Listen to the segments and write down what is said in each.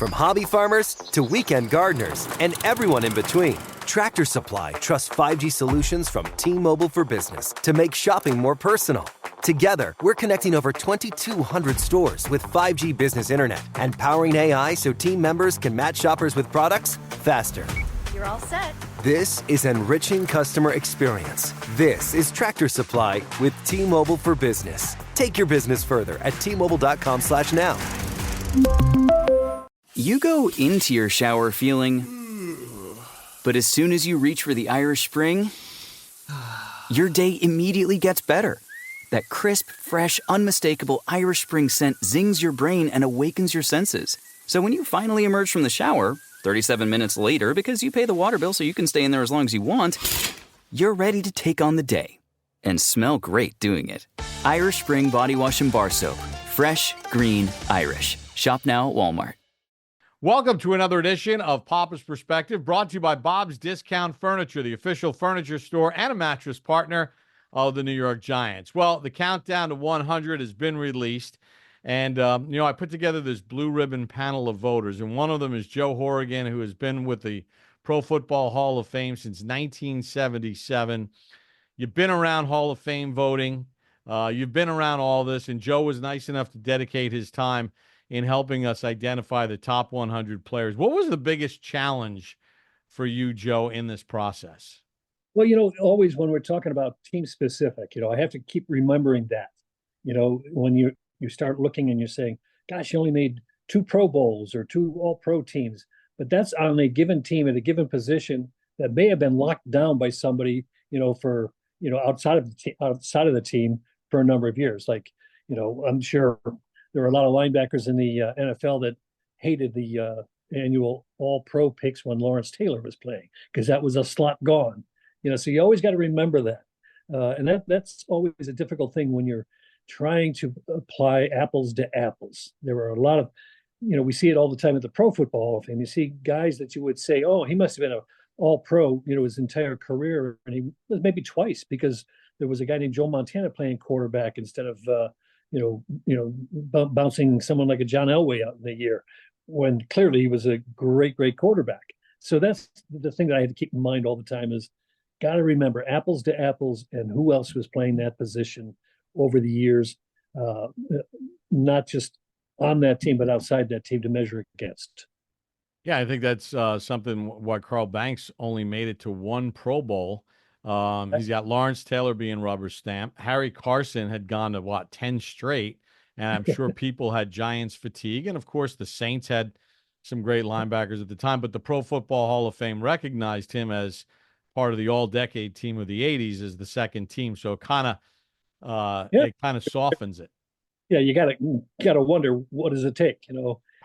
From hobby farmers to weekend gardeners and everyone in between, Tractor Supply trusts 5G solutions from T-Mobile for Business to make shopping more personal. Together, we're connecting over 2,200 stores with 5G business internet and powering AI so team members can match shoppers with products faster. You're all set. This is enriching customer experience. This is Tractor Supply with T-Mobile for Business. Take your business further at T-Mobile.com/now. You go into your shower feeling, but as soon as you reach for the Irish Spring, your day immediately gets better. That crisp, fresh, unmistakable Irish Spring scent zings your brain and awakens your senses. So when you finally emerge from the shower, 37 minutes later, because you pay the water bill so you can stay in there as long as you want, you're ready to take on the day and smell great doing it. Irish Spring Body Wash and Bar Soap. Fresh, green, Irish. Shop now at Walmart. Welcome to another edition of Papa's Perspective, brought to you by Bob's Discount Furniture, the official furniture store and a mattress partner of the New York Giants. Well, the countdown to 100 has been released, and I put together this blue ribbon panel of voters, and one of them is Joe Horgan, who has been with the Pro Football Hall of Fame since 1977. You've been around Hall of Fame voting. You've been around all this, and Joe was nice enough to dedicate his time in helping us identify the top 100 players. What was the biggest challenge for you, Joe, in this process? Well, always when we're talking about team specific, I have to keep remembering that, when you start looking and you're saying, gosh, you only made 2 Pro Bowls or 2 All-Pro teams, but that's on a given team at a given position that may have been locked down by somebody, for, outside of the team for a number of years. Like, I'm sure there were a lot of linebackers in the NFL that hated the annual All-Pro picks when Lawrence Taylor was playing, because that was a slot gone. So you always got to remember that. And that's always a difficult thing when you're trying to apply apples to apples. There were a lot of, we see it all the time at the Pro Football Hall of Fame. You see guys that you would say, oh, he must have been an All-Pro, his entire career. And he was maybe twice, because there was a guy named Joe Montana playing quarterback instead of, bouncing someone like a John Elway out in the year, when clearly he was a great, great quarterback. So that's the thing that I had to keep in mind all the time is, got to remember apples to apples and who else was playing that position over the years, not just on that team, but outside that team to measure against. Yeah, I think that's something why Carl Banks only made it to 1 Pro Bowl. He's got Lawrence Taylor being rubber stamped. Harry Carson had gone to, 10 straight, and I'm sure people had Giants fatigue. And, of course, the Saints had some great linebackers at the time, but the Pro Football Hall of Fame recognized him as part of the all-decade team of the 80s as the second team. So it kind of softens it. Yeah, you gotta wonder, what does it take?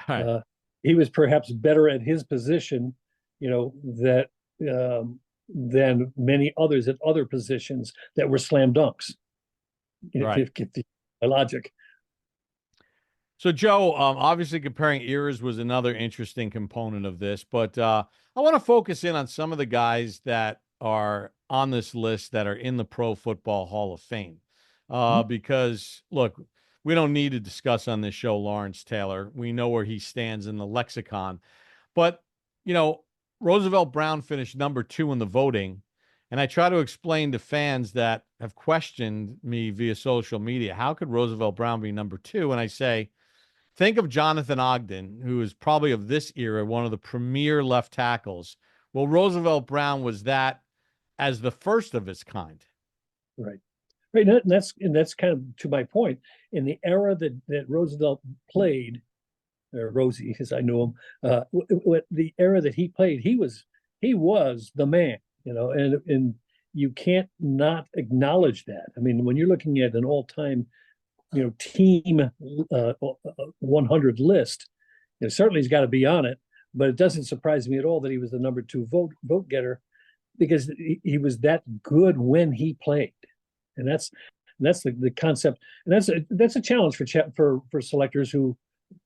Right. He was perhaps better at his position, that than many others at other positions that were slam dunks. Right. Get the logic. So, Joe, obviously comparing eras was another interesting component of this, but I want to focus in on some of the guys that are on this list that are in the Pro Football Hall of Fame. Because, look, we don't need to discuss on this show Lawrence Taylor. We know where he stands in the lexicon. But, Roosevelt Brown finished number 2 in the voting, and I try to explain to fans that have questioned me via social media, how could Roosevelt Brown be number 2? And I say, think of Jonathan Ogden, who is probably of this era, one of the premier left tackles. Well, Roosevelt Brown was that as the first of its kind. Right. And that's kind of to my point. In the era that Roosevelt played, or Rosie, as I knew him, the era that he played, he was the man, and you can't not acknowledge that. I mean, when you're looking at an all-time, team 100 list, certainly he's got to be on it. But it doesn't surprise me at all that he was the number 2 vote getter, because he was that good when he played, and that's the concept, and that's a challenge for selectors who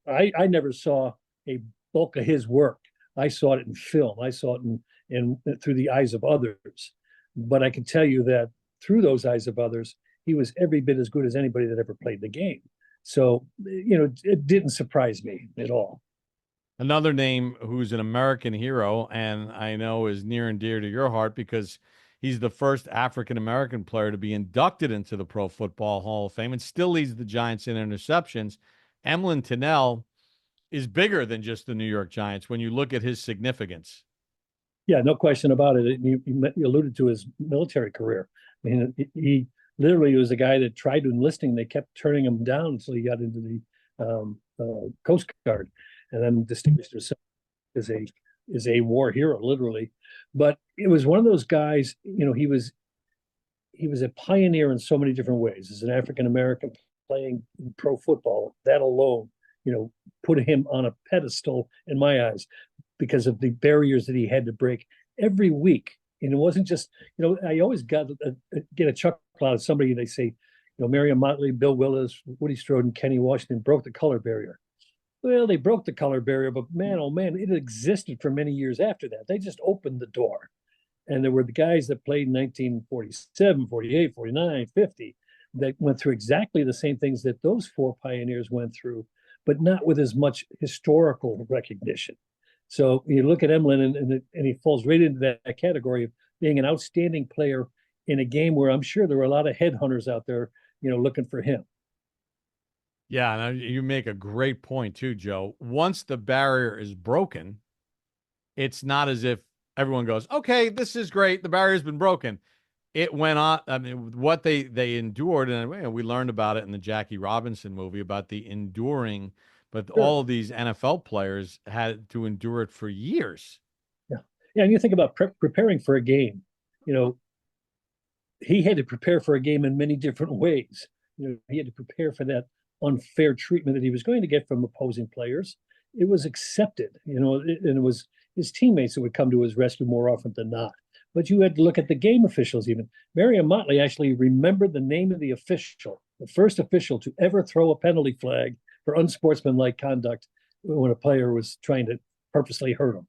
I never saw a bulk of his work. I saw it in film. I saw it in through the eyes of others, but I can tell you that through those eyes of others, he was every bit as good as anybody that ever played the game. So it didn't surprise me at all. Another name who's an American hero, and I know is near and dear to your heart because he's the first African American player to be inducted into the Pro Football Hall of Fame and still leads the Giants in interceptions. Emlyn Tennell is bigger than just the New York Giants when you look at his significance. Yeah, no question about it. You alluded to his military career. I mean, he literally was a guy that tried enlisting. They kept turning him down until he got into the Coast Guard, and then distinguished himself as a war hero, literally. But it was one of those guys. He was a pioneer in so many different ways. As an African American playing pro football, that alone, put him on a pedestal in my eyes because of the barriers that he had to break every week. And it wasn't just, I always get a chuckle out of somebody. They say, Marion Motley, Bill Willis, Woody Strode, and Kenny Washington broke the color barrier. Well, they broke the color barrier, but man, oh man, it existed for many years after that. They just opened the door. And there were the guys that played in 1947, 48, 49, 50 that went through exactly the same things that those four pioneers went through, but not with as much historical recognition. So you look at Emlyn, and he falls right into that category of being an outstanding player in a game where I'm sure there were a lot of headhunters out there, looking for him. Yeah, and you make a great point too, Joe. Once the barrier is broken, it's not as if everyone goes, okay, this is great. The barrier's been broken. It went on. I mean, what they endured, and we learned about it in the Jackie Robinson movie about the enduring, but Sure. all of these NFL players had to endure it for years. Yeah. Yeah. And you think about preparing for a game, he had to prepare for a game in many different ways. He had to prepare for that unfair treatment that he was going to get from opposing players. It was accepted, and it was his teammates that would come to his rescue more often than not. But you had to look at the game officials even. Marion Motley actually remembered the name of the official, the first official to ever throw a penalty flag for unsportsmanlike conduct when a player was trying to purposely hurt him.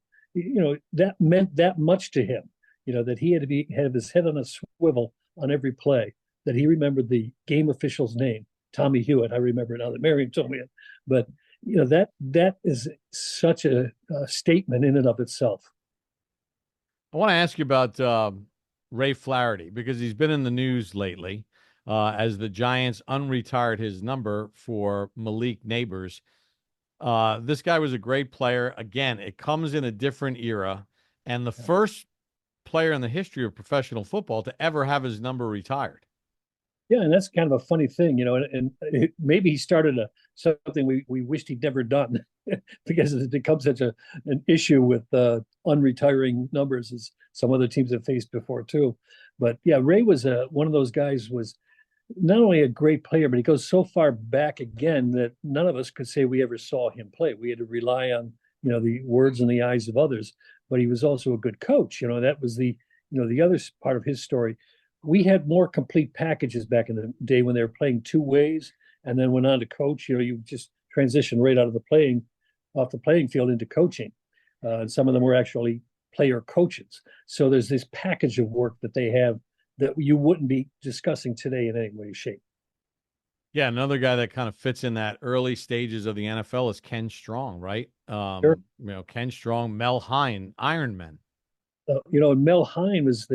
That meant that much to him, that he had to have his head on a swivel on every play, that he remembered the game official's name, Tommy Hewitt. I remember it now that Marion told me it. But that is such a statement in and of itself. I want to ask you about Ray Flaherty because he's been in the news lately as the Giants unretired his number for Malik Neighbors. This guy was a great player. Again, it comes in a different era, and the first player in the history of professional football to ever have his number retired. Yeah, and that's kind of a funny thing, and maybe he started something we wished he'd never done because it's become such an issue with unretiring numbers as some other teams have faced before too. But yeah, Ray was one of those guys, was not only a great player, but he goes so far back again that none of us could say we ever saw him play. We had to rely on, the words and the eyes of others, but he was also a good coach. That was the other part of his story. We had more complete packages back in the day when they were playing two ways and then went on to coach. You just transition right off the playing field into coaching. And some of them were actually player coaches. So there's this package of work that they have that you wouldn't be discussing today in any way or shape. Yeah, another guy that kind of fits in that early stages of the NFL is Ken Strong, right? Sure. Ken Strong, Mel Hein, Ironman. Mel Hein was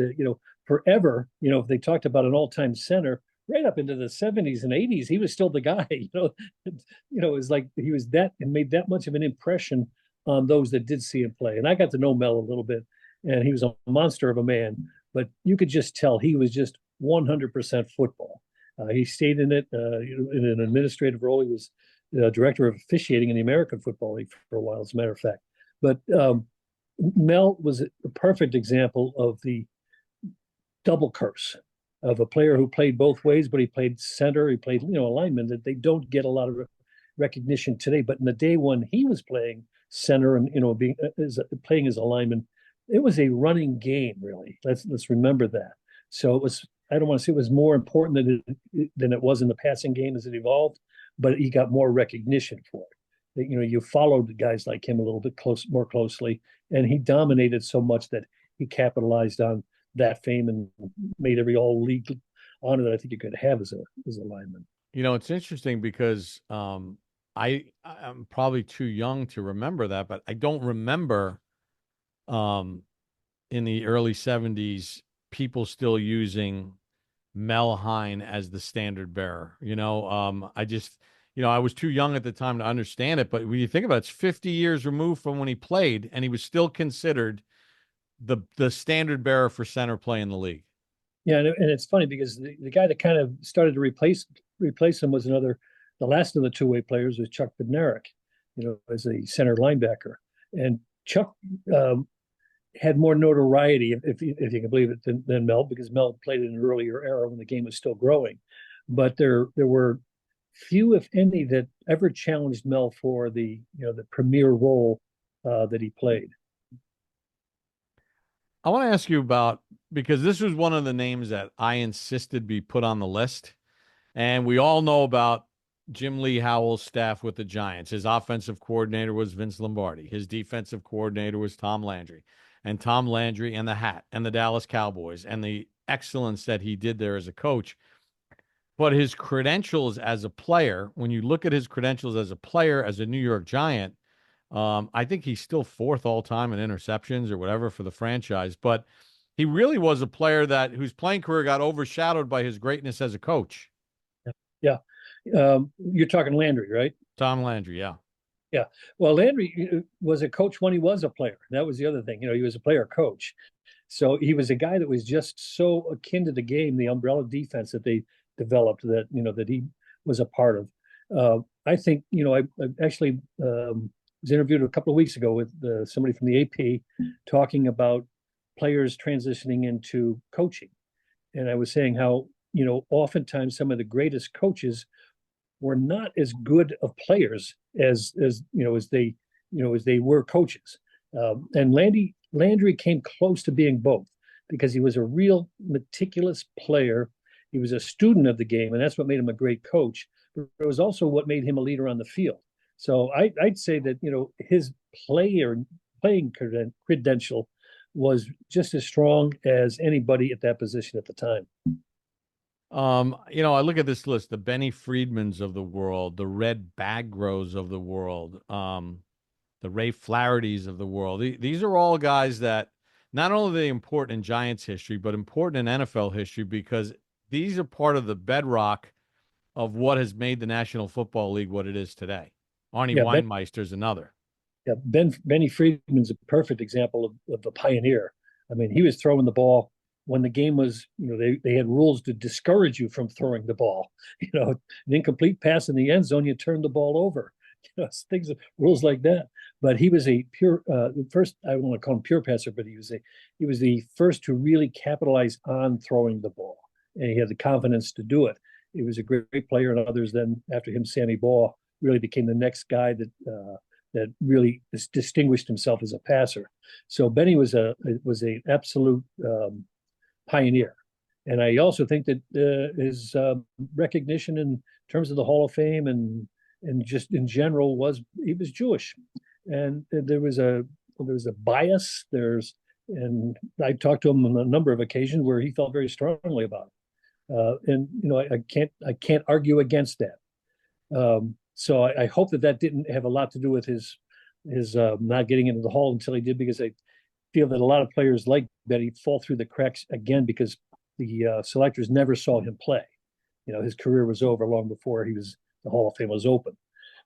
forever, if they talked about an all-time center, right up into the 70s and 80s, he was still the guy. It was like he was that and made that much of an impression on those that did see him play. And I got to know Mel a little bit, and he was a monster of a man, but you could just tell he was just 100% football. He stayed in it in an administrative role. He was director of officiating in the American Football League for a while, as a matter of fact. But Mel was a perfect example of the double curse of a player who played both ways, but he played center, he played, lineman, that they don't get a lot of recognition today. But in the day when he was playing center and, playing as a lineman, it was a running game, really. Let's remember that. So it was, I don't want to say it was more important than it was in the passing game as it evolved, but he got more recognition for it. You followed guys like him a little bit more closely, and he dominated so much that he capitalized on that fame and made every all league honor that I think you could have as a lineman. It's interesting because I'm probably too young to remember that, but I don't remember in the early 70s people still using Mel Hein as the standard bearer. I just, I was too young at the time to understand it. But when you think about it, it's 50 years removed from when he played, and he was still considered the standard bearer for center play in the league. Yeah, and it's funny because the guy that kind of started to replace him was the last of the two-way players was Chuck Bednarik, as a center linebacker. And Chuck had more notoriety, if you can believe it, than Mel, because Mel played in an earlier era when the game was still growing. But there were few, if any, that ever challenged Mel for the premier role that he played. I want to ask you about, because this was one of the names that I insisted be put on the list. And we all know about Jim Lee Howell's staff with the Giants. His offensive coordinator was Vince Lombardi. His defensive coordinator was Tom Landry. And Tom Landry and the Hat and the Dallas Cowboys and the excellence that he did there as a coach. But his credentials as a player, when you look at his credentials as a player, as a New York Giant, I think he's still fourth all time in interceptions or whatever for the franchise. But he really was a player whose playing career got overshadowed by his greatness as a coach. Yeah. You're talking Landry, right? Tom Landry, yeah. Yeah. Well, Landry was a coach when he was a player. That was the other thing. He was a player coach. So he was a guy that was just so akin to the game, the umbrella defense that they developed that he was a part of. I think, I actually was interviewed a couple of weeks ago with somebody from the AP talking about players transitioning into coaching. And I was saying how, oftentimes some of the greatest coaches were not as good of players as they were coaches. And Landry came close to being both, because he was a real meticulous player. He was a student of the game, and that's what made him a great coach. But it was also what made him a leader on the field. So I'd say that his playing credential was just as strong as anybody at that position at the time. I look at this list: the Benny Friedmans of the world, the Red Bagros of the world, the Ray Flahertys of the world. These are all guys that not only are they important in Giants history, but important in NFL history, because these are part of the bedrock of what has made the National Football League what it is today. Arnie Weinmeister's another. Yeah, Benny Friedman's a perfect example of a pioneer. I mean, he was throwing the ball when the game was, they had rules to discourage you from throwing the ball. An incomplete pass in the end zone, you turn the ball over. Things, rules like that. But he was a pure first. I don't want to call him pure passer, but he was the first to really capitalize on throwing the ball, and he had the confidence to do it. He was a great player, and others then after him, Sammy Baugh, really became the next guy that really distinguished himself as a passer. So Benny was an absolute pioneer. And I also think that his recognition in terms of the Hall of Fame and just in general he was Jewish, and there was a bias. And I talked to him on a number of occasions where he felt very strongly about it. And I can't argue against that. So I hope that didn't have a lot to do with his not getting into the Hall until he did, because I feel that a lot of players like Benny fall through the cracks again because the selectors never saw him play. His career was over long before the Hall of Fame was open.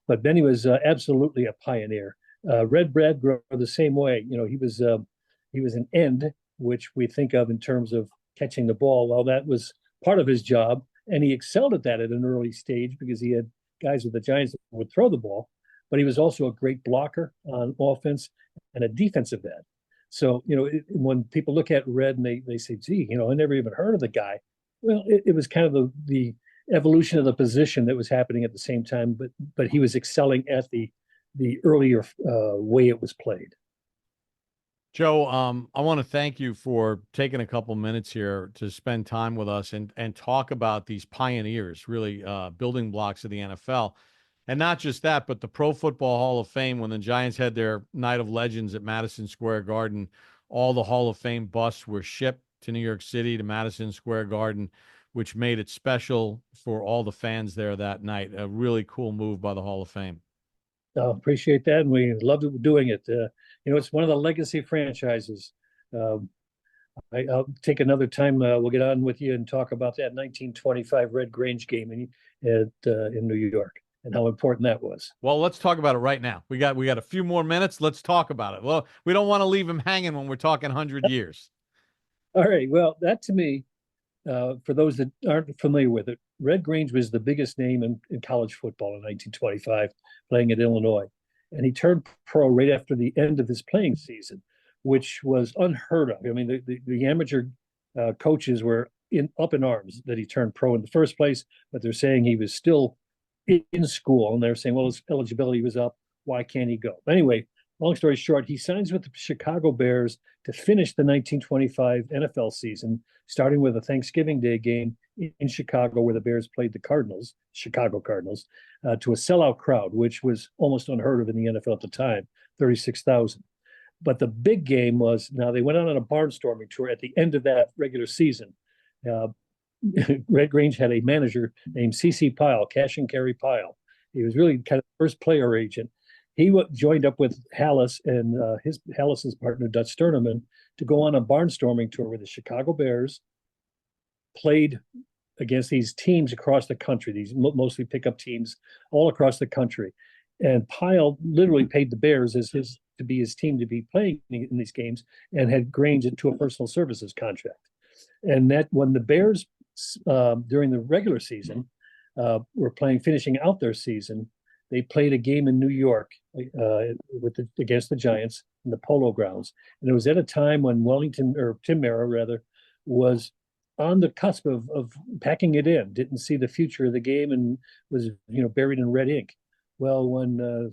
But Benny was absolutely a pioneer. Red Brad the same way. He was an end, which we think of in terms of catching the ball. Well, that was part of his job, and he excelled at that at an early stage because he had guys with the Giants that would throw the ball. But he was also a great blocker on offense and a defensive end. So, when people look at Red and they say, gee, I never even heard of the guy. Well, it was kind of the evolution of the position that was happening at the same time, but he was excelling at the earlier way it was played. Joe, I want to thank you for taking a couple minutes here to spend time with us and talk about these pioneers, really building blocks of the NFL. And not just that, but the Pro Football Hall of Fame. When the Giants had their Night of Legends at Madison Square Garden, all the Hall of Fame busts were shipped to New York City, to Madison Square Garden, which made it special for all the fans there that night. A really cool move by the Hall of Fame. Appreciate that, and we love doing it. It's one of the legacy franchises. I'll take another time. We'll get on with you and talk about that 1925 Red Grange game in New York and how important that was. Well, let's talk about it right now. We got a few more minutes. Let's talk about it. Well, we don't want to leave him hanging when we're talking 100 years. All right. Well, that to me, for those that aren't familiar with it, Red Grange was the biggest name in college football in 1925, playing at Illinois. And he turned pro right after the end of his playing season, which was unheard of. I mean, the amateur coaches were up in arms that he turned pro in the first place, but they're saying he was still in school, and they're saying, well, his eligibility was up. Why can't he go? Anyway, long story short, he signs with the Chicago Bears to finish the 1925 NFL season, starting with a Thanksgiving Day game in Chicago where the Bears played the Cardinals, Chicago Cardinals, to a sellout crowd, which was almost unheard of in the NFL at the time, 36,000. But the big game was, now they went on a barnstorming tour at the end of that regular season. Red Grange had a manager named C.C. Pyle, Cash and Carry Pyle. He was really kind of the first player agent. He joined up with Hallis and Hallis's partner, Dutch Sterneman, to go on a barnstorming tour where the Chicago Bears played against these teams across the country, these mostly pickup teams all across the country. And Pyle literally paid the Bears to be his team to be playing in these games, and had Grange into a personal services contract. And that when the Bears, during the regular season, were finishing out their season, they played a game in New York against the Giants in the Polo Grounds. And it was at a time when Tim Mara rather, was on the cusp of packing it in, didn't see the future of the game, and was buried in red ink. Well, when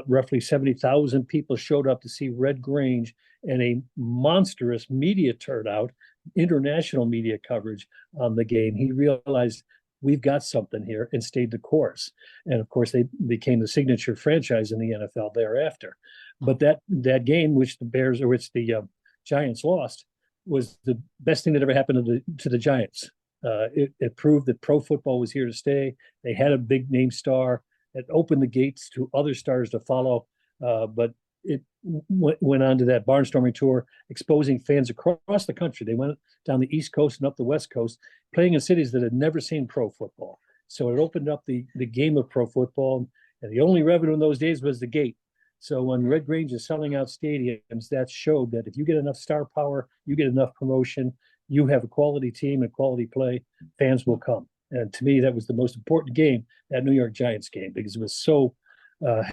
roughly 70,000 people showed up to see Red Grange and a monstrous media turnout, international media coverage on the game, he realized we've got something here, and stayed the course. And of course, they became the signature franchise in the NFL thereafter. But that game, which the Giants lost, was the best thing that ever happened to the Giants. It proved that pro football was here to stay. They had a big name star. It opened the gates to other stars to follow, but it went on to that barnstorming tour, exposing fans across the country. They went down the East Coast and up the West Coast, playing in cities that had never seen pro football. So it opened up the game of pro football, and the only revenue in those days was the gate. So when Red Grange is selling out stadiums, that showed that if you get enough star power, you get enough promotion, you have a quality team and quality play, fans will come. And to me, that was the most important game, that New York Giants game, because it was so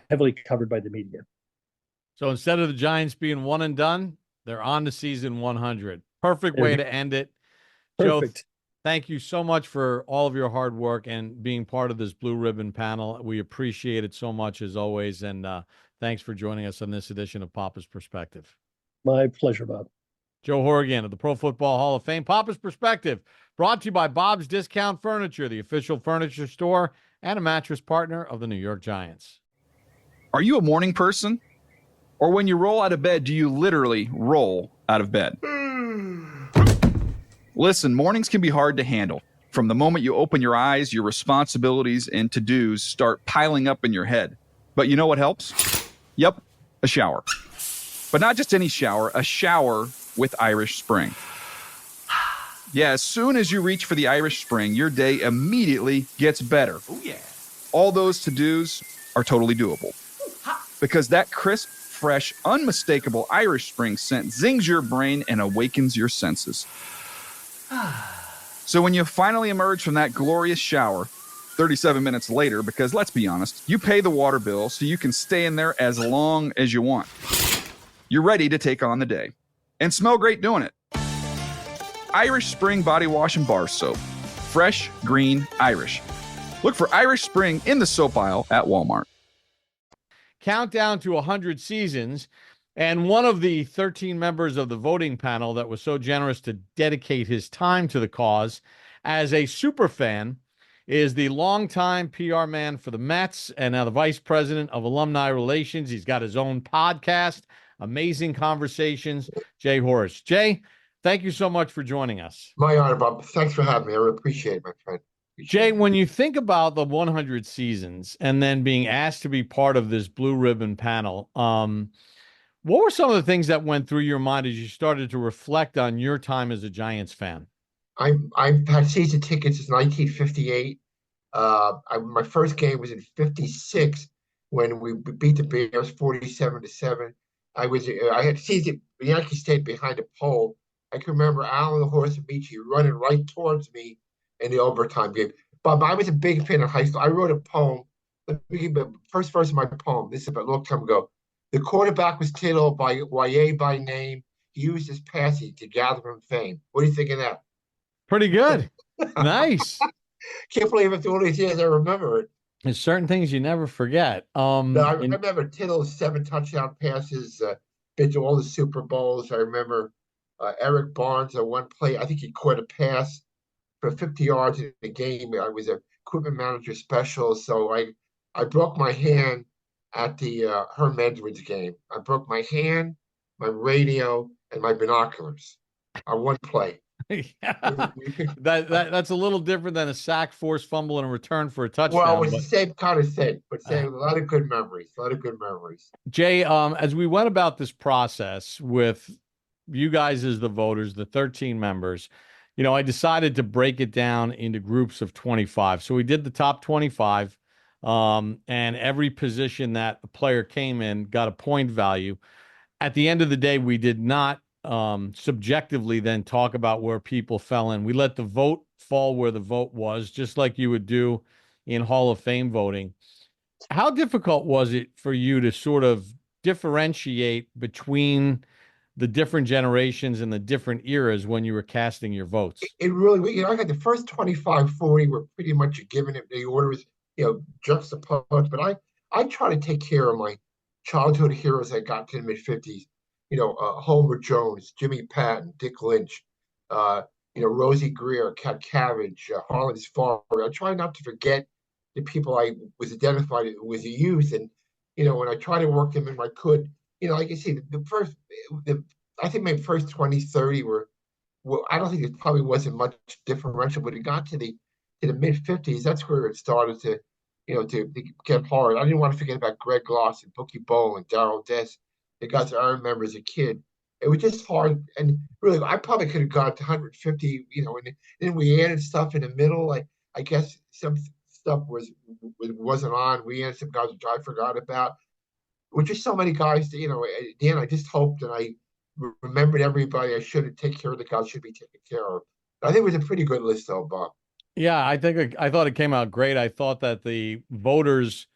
heavily covered by the media. So instead of the Giants being one and done, they're on to season 100. Perfect way to end it. Perfect. Joe, thank you so much for all of your hard work and being part of this Blue Ribbon panel. We appreciate it so much, as always. And thanks for joining us on this edition of Papa's Perspective. My pleasure, Bob. Joe Horgan of the Pro Football Hall of Fame. Papa's Perspective, brought to you by Bob's Discount Furniture, the official furniture store and a mattress partner of the New York Giants. Are you a morning person? Or when you roll out of bed, do you literally roll out of bed? Listen, mornings can be hard to handle. From the moment you open your eyes, your responsibilities and to-dos start piling up in your head. But you know what helps? Yep, a shower. But not just any shower, a shower with Irish Spring. Yeah, as soon as you reach for the Irish Spring, your day immediately gets better. Oh, yeah. All those to-dos are totally doable. Because that crisp, fresh, unmistakable Irish Spring scent zings your brain and awakens your senses. So when you finally emerge from that glorious shower, 37 minutes later, because let's be honest, you pay the water bill so you can stay in there as long as you want. You're ready to take on the day. And smell great doing it. Irish Spring Body Wash and Bar Soap. Fresh, green, Irish. Look for Irish Spring in the soap aisle at Walmart. Countdown to 100 seasons, and one of the 13 members of the voting panel that was so generous to dedicate his time to the cause as a super fan is the longtime PR man for the Mets and now the vice president of alumni relations. He's got his own podcast, Amazing Conversations, Jay Horwitz. Jay, Thank you so much for joining us. My honor, Bob. Thanks for having me. I really appreciate it, my friend. Jay, when you think about the 100 seasons and then being asked to be part of this blue ribbon panel, what were some of the things that went through your mind as you started to reflect on your time as a Giants fan? I've had season tickets since 1958. My first game was in '56 when we beat the Bears 47-7. I had season Yankee State behind a pole. I can remember Alan the Horse and Michi running right towards me in the overtime game. But I was a big fan of high school. I wrote a poem. Let me give the first verse of my poem. This is about a long time ago. The quarterback was Tittle by YA by name. He used his passing to gather him fame. What do you think of that? Pretty good. Nice. Can't believe after all these years I remember it. There's certain things you never forget. I remember Tittle's 7 touchdown passes, been to all the Super Bowls. I remember Eric Barnes on one play. I think he caught a pass for 50 yards in the game. I was a equipment manager special, so I broke my hand at the Herm Edwards game. I broke my hand, my radio, and my binoculars on one play. That's a little different than a sack, forced fumble, and a return for a touchdown. Well, it was the same kind of thing, but a lot of good memories. A lot of good memories. Jay, as we went about this process with you guys as the voters, the 13 members, I decided to break it down into groups of 25. So we did the top 25, and every position that a player came in got a point value. At the end of the day, we did not subjectively then talk about where people fell in. We let the vote fall where the vote was, just like you would do in Hall of Fame voting. How difficult was it for you to sort of differentiate between the different generations and the different eras when you were casting your votes? It really, I got the first 25, 40 were pretty much a given. The order was, juxtaposed, but I try to take care of my childhood heroes I got to the mid-50s. Homer Jones, Jimmy Patton, Dick Lynch, Rosie Greer, Cat Cabbage, Harlan's Farmer. I try not to forget the people I was identified with a youth, and when I try to work them in, I could. Like I say, I think my first 20, 30 were. Well, I don't think it probably wasn't much differential, but it got to the mid-50s. That's where it started to get hard. I didn't want to forget about Greg Lawson, Bookie Bowl, and Darrell Dess. The guys that I remember as a kid. It was just hard, and really, I probably could have gone to 150. And then we added stuff in the middle. I guess some stuff wasn't on. We added some guys which I forgot about. With just so many guys, at the end, I just hoped that I remembered everybody I should take care of the guys should be taken care of. I think it was a pretty good list, though, Bob. Yeah, I thought it came out great. I thought that the voters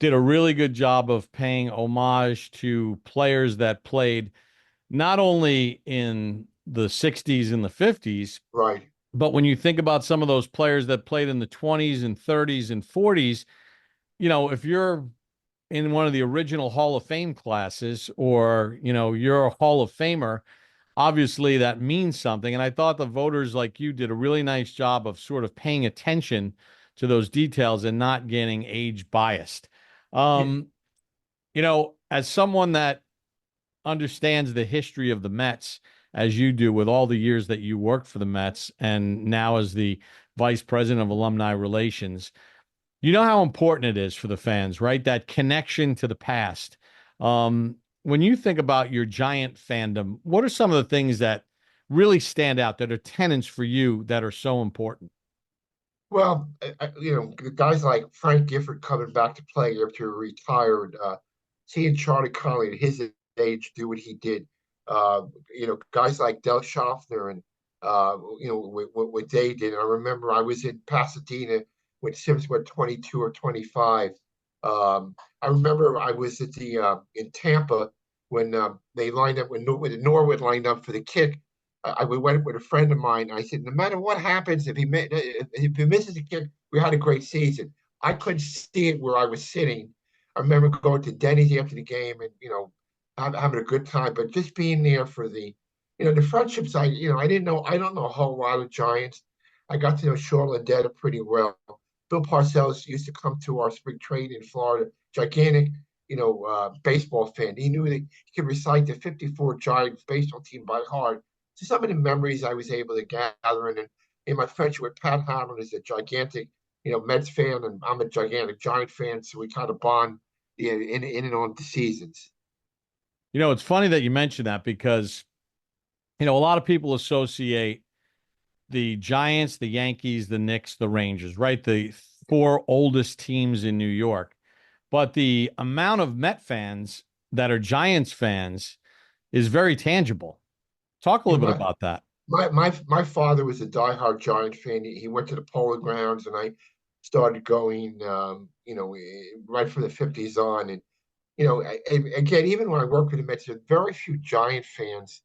did a really good job of paying homage to players that played not only in the 60s and the 50s, right, but when you think about some of those players that played in the 20s and 30s and 40s, if you're in one of the original Hall of Fame classes or, you're a Hall of Famer, obviously that means something. And I thought the voters like you did a really nice job of sort of paying attention to those details and not getting age biased. As someone that understands the history of the Mets, as you do with all the years that you worked for the Mets and now as the vice president of alumni relations, you know how important it is for the fans, right? That connection to the past. When you think about your Giant fandom, what are some of the things that really stand out that are tenets for you that are so important? Well, guys like Frank Gifford coming back to play after he retired, seeing Charlie Connelly at his age do what he did, guys like Del Schaffner and, what they did. I remember I was in Pasadena when Sims went 22 or 25. I remember I was at in Tampa when they lined up, when Norwood lined up for the kick. I went with a friend of mine. I said, no matter what happens, if he misses a kick, we had a great season. I couldn't see it where I was sitting. I remember going to Denny's after the game and having a good time. But just being there for the friendships. I don't know a whole lot of Giants. I got to know Sean Landeta pretty well. Bill Parcells used to come to our spring training in Florida. Gigantic, baseball fan. He knew that he could recite the '54 Giants baseball team by heart. So some of the memories I was able to gather, and in my friendship with Pat Hamlin is a gigantic, Mets fan, and I'm a gigantic Giant fan, so we kind of bond, in and on the seasons. It's funny that you mentioned that because, a lot of people associate the Giants, the Yankees, the Knicks, the Rangers, right? The four oldest teams in New York. But the amount of Met fans that are Giants fans is very tangible. Talk a little bit about that. My father was a diehard Giant fan. He went to the Polo Grounds, and I started going, right from the '50s on. And again, even when I worked with the Mets, there were very few Giant fans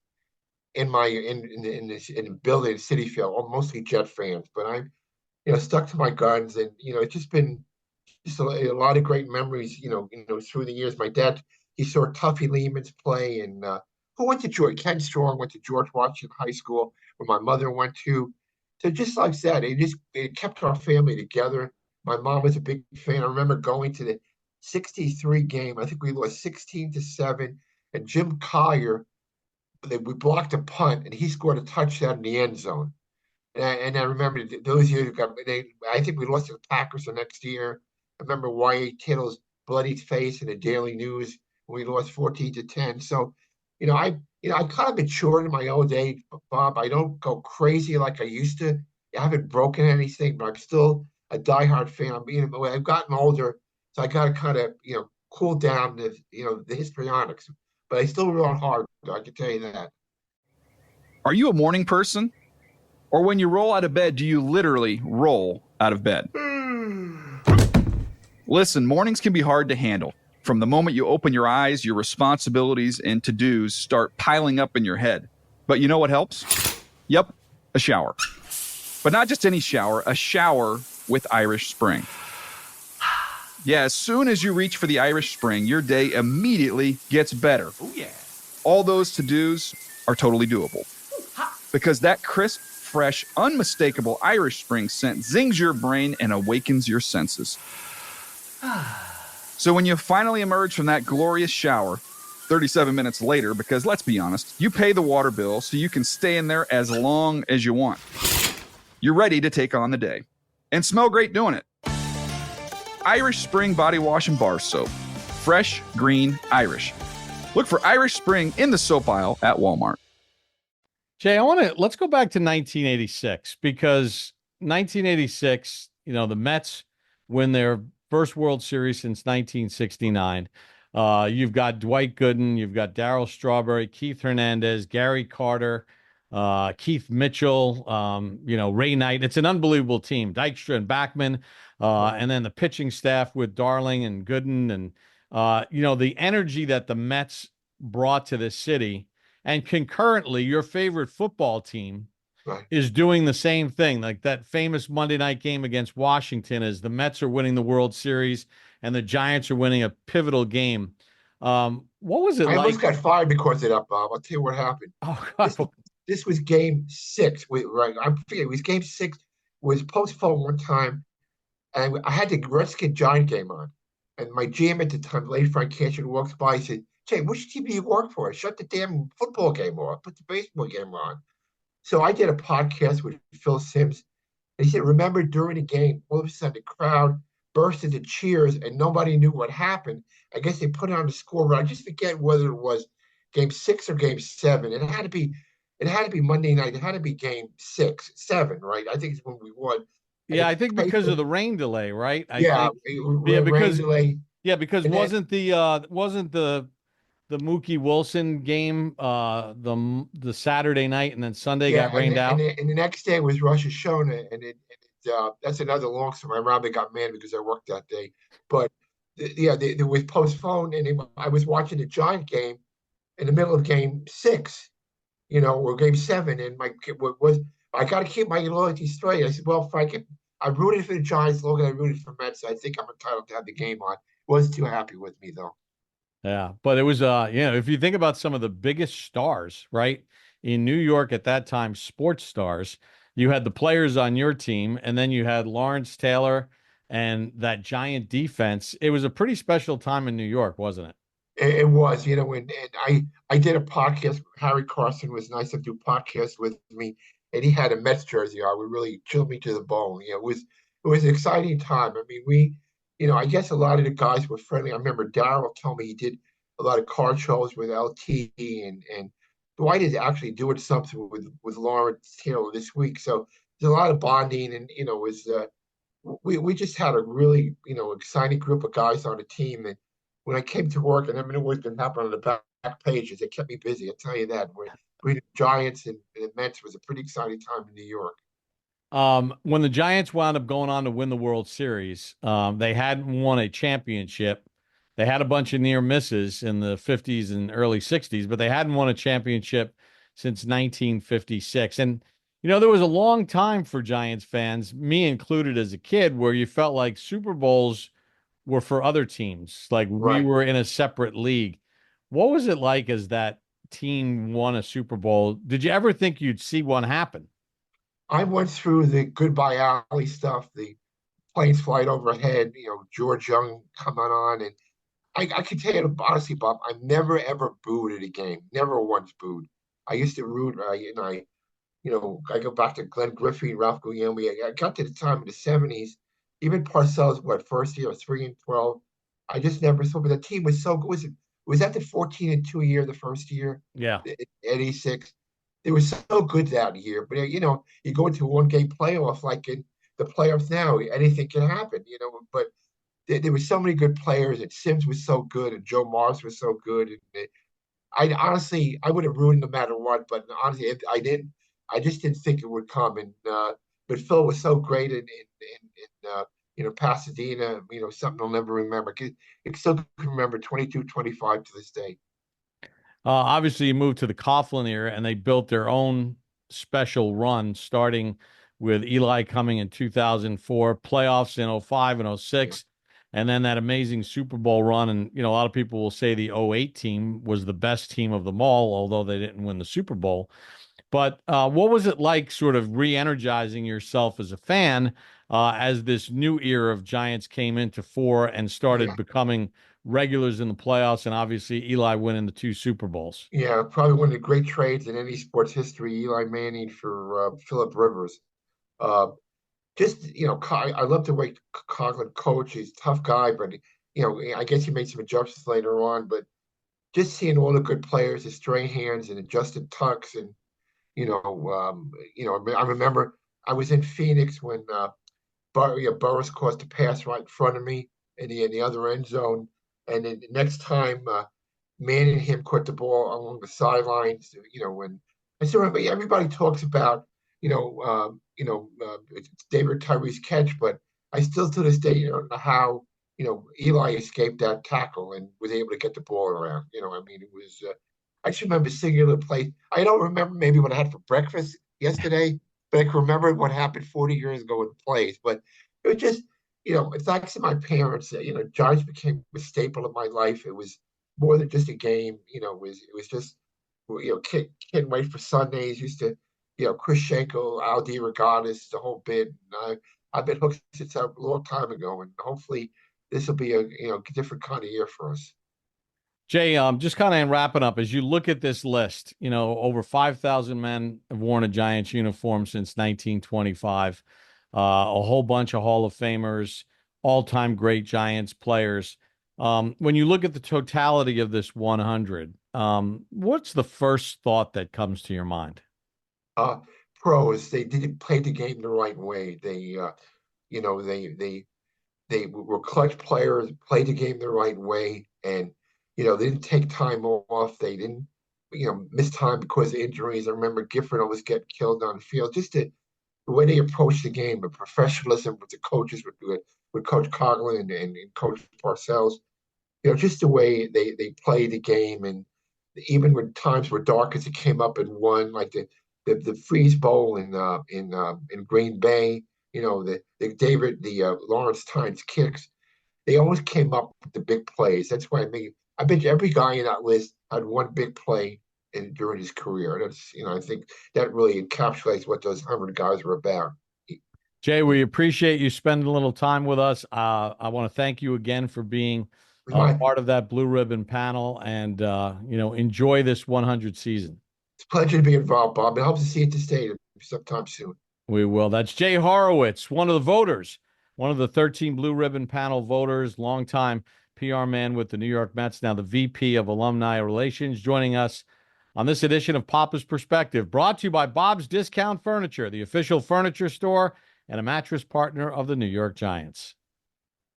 in the building, City Field, mostly Jet fans. But I'm, stuck to my guns, and it's just been just a lot of great memories. Through the years. My dad, he saw Tuffy Lehman's play, and who went to George? Ken Strong went to George Washington High School, where my mother went to. So just like that, it kept our family together. My mom was a big fan. I remember going to the '63 game. I think we lost 16-7, and Jim Collier, we blocked a punt, and he scored a touchdown in the end zone. And I remember those years. I think we lost to the Packers the next year. I remember Y.A. Tittle's bloody face in the Daily News when we lost 14-10. So, I kind of matured in my old age, Bob. I don't go crazy like I used to. I haven't broken anything, but I'm still a diehard fan. I've gotten older, so I got to kind of, cool down the histrionics. But I still run hard, I can tell you that. Are you a morning person? Or when you roll out of bed, do you literally roll out of bed? Listen, mornings can be hard to handle. From the moment you open your eyes, your responsibilities and to-dos start piling up in your head. But you know what helps? Yep, a shower. But not just any shower, a shower with Irish Spring. Yeah, as soon as you reach for the Irish Spring, your day immediately gets better. Oh, yeah. All those to-dos are totally doable. Because that crisp, fresh, unmistakable Irish Spring scent zings your brain and awakens your senses. So when you finally emerge from that glorious shower, 37 minutes later, because let's be honest, you pay the water bill so you can stay in there as long as you want. You're ready to take on the day. And smell great doing it. Irish Spring Body Wash and Bar Soap. Fresh, green, Irish. Look for Irish Spring in the soap aisle at Walmart. Jay, let's go back to 1986 because 1986, the Mets win their first World Series since 1969. You've got Dwight Gooden, you've got Darryl Strawberry, Keith Hernandez, Gary Carter, Keith Mitchell, Ray Knight. It's an unbelievable team. Dykstra and Backman, and then the pitching staff with Darling and Gooden, and the energy that the Mets brought to this city. And concurrently, your favorite football team is doing the same thing. Like that famous Monday night game against Washington as the Mets are winning the World Series and the Giants are winning a pivotal game. What was it like? I almost got fired because of that, Bob. I'll tell you what happened. Oh, God. This was game 6. I'm forgetting. It was game 6. It was postponed one time. And I had the Redskin Giant game on. And my GM at the time, late Frank Cashin, walks by and said, Jay, which team do you work for? Shut the damn football game off. Put the baseball game on. So I did a podcast with Phil Simms. And he said, remember during the game, all of a sudden the crowd burst into cheers and nobody knew what happened. I guess they put on the score. I just forget whether it was game 6 or game 7. It had to be Monday night. It had to be game 7, right? I think it's when we won. Yeah, I think because of the rain delay, right? Rain delay. Yeah, because wasn't the Mookie Wilson game the Saturday night and then Sunday got rained out? And the next day was Rosh Hashanah, and that's another long story. My Robin got mad because I worked that day. But it was postponed, and I was watching the Giant game in the middle of game 6, or game 7, and I got to keep my loyalty straight. I said, well, Frank, I rooted for the Giants longer than I rooted for Mets. So I think I'm entitled to have the game on. Wasn't too happy with me, though. Yeah, but it was, if you think about some of the biggest stars, right, in New York at that time, sports stars, you had the players on your team, and then you had Lawrence Taylor and that Giant defense. It was a pretty special time in New York, wasn't it? It was, and I did a podcast. Harry Carson was nice to do podcasts with me, and he had a Mets jersey on. It really chilled me to the bone. It was an exciting time. I mean, I guess a lot of the guys were friendly. I remember Darryl told me he did a lot of card shows with LT, and Dwight is actually doing something with Lawrence this week. So there's a lot of bonding, and was we just had a really exciting group of guys on the team. And when I came to work, and I mean it was going to happen on the back pages, it kept me busy. I tell you that. We the Giants and the Mets was a pretty exciting time in New York. When the Giants wound up going on to win the World Series, they hadn't won a championship. They had a bunch of near misses in the 50s and early 60s, but they hadn't won a championship since 1956. And, there was a long time for Giants fans, me included as a kid, where you felt like Super Bowls were for other teams. Like we Right. were in a separate league. What was it like as that team won a Super Bowl? Did you ever think you'd see one happen? I went through the Goodbye Alley stuff, the planes flight overhead, George Young coming on, and I can tell you honestly, Bob, I've never ever booed at a game. Never once booed. I used to root, I go back to Glenn Griffey, Ralph Guillermo. I got to the time in the '70s, even Parcells, first year, 3-12. I just never saw, but the team was so good. Was that the 14-2 year, the first year, Yeah. 86? They were so good that year. But, you go into a one-game playoff, like in the playoffs now, anything can happen, but there were so many good players, and Sims was so good, and Joe Mars was so good. And I would have ruined no matter what, but honestly, I didn't. I just didn't think it would come. And but Phil was so great in Pasadena. Something I'll never remember. I still can remember 22-25 to this day. Obviously, you moved to the Coughlin era, and they built their own special run, starting with Eli coming in 2004, playoffs in 05 and 06, and then that amazing Super Bowl run. And, a lot of people will say the '08 team was the best team of them all, although they didn't win the Super Bowl. But what was it like sort of re-energizing yourself as a fan as this new era of Giants came into four and started Yeah. becoming regulars in the playoffs, and obviously Eli winning the 2 Super Bowls? Yeah, probably one of the great trades in any sports history, Eli Manning for Philip Rivers. Uh, I love the way Conklin coached. He's a tough guy, but I guess he made some adjustments later on. But just seeing all the good players, the Strahans and the Justin Tucks, and I remember I was in Phoenix when Burris caused a pass right in front of me in the other end zone, and then the next time Manning and him caught the ball along the sidelines. When I still remember everybody talks about it's David Tyree's catch, but I still to this day don't know how Eli escaped that tackle and was able to get the ball around. I mean, it was. I just remember singular play. I don't remember maybe what I had for breakfast yesterday, but I can remember what happened 40 years ago in plays. But it was just, thanks to my parents, Giants became a staple of my life. It was more than just a game. It was just, can't wait for Sundays. Used to, Chris Schenkel, Al DeRogatis, the whole bit. And I've been hooked since a long time ago, and hopefully this will be a different kind of year for us. Jay, just kind of wrapping up, as you look at this list, over 5,000 men have worn a Giants uniform since 1925, a whole bunch of Hall of Famers, all-time great Giants players. When you look at the totality of this 100, what's the first thought that comes to your mind? Pros, they didn't play the game the right way. They were clutch players, played the game the right way, and they didn't take time off. They didn't, miss time because of injuries. I remember Gifford always get killed on the field. Just the way they approached the game, the professionalism with the coaches would do it, with Coach Coughlin and Coach Parcells. Just the way they played the game, and even when times were dark as it came up and won, like the Freeze Bowl in Green Bay. The Lawrence Tynes kicks. They always came up with the big plays. That's why I bet you every guy in that list had one big play during his career. That's I think that really encapsulates what those 100 guys were about. Jay, we appreciate you spending a little time with us. I want to thank you again for being part of that blue ribbon panel, and enjoy this 100 season. It's a pleasure to be involved, Bob. I hope to see you at the stadium sometime soon. We will. That's Jay Horwitz, one of the voters, one of the 13 blue ribbon panel voters, longtime PR man with the New York Mets, now the VP of Alumni Relations, joining us on this edition of Papa's Perspective, brought to you by Bob's Discount Furniture, the official furniture store and a mattress partner of the New York Giants.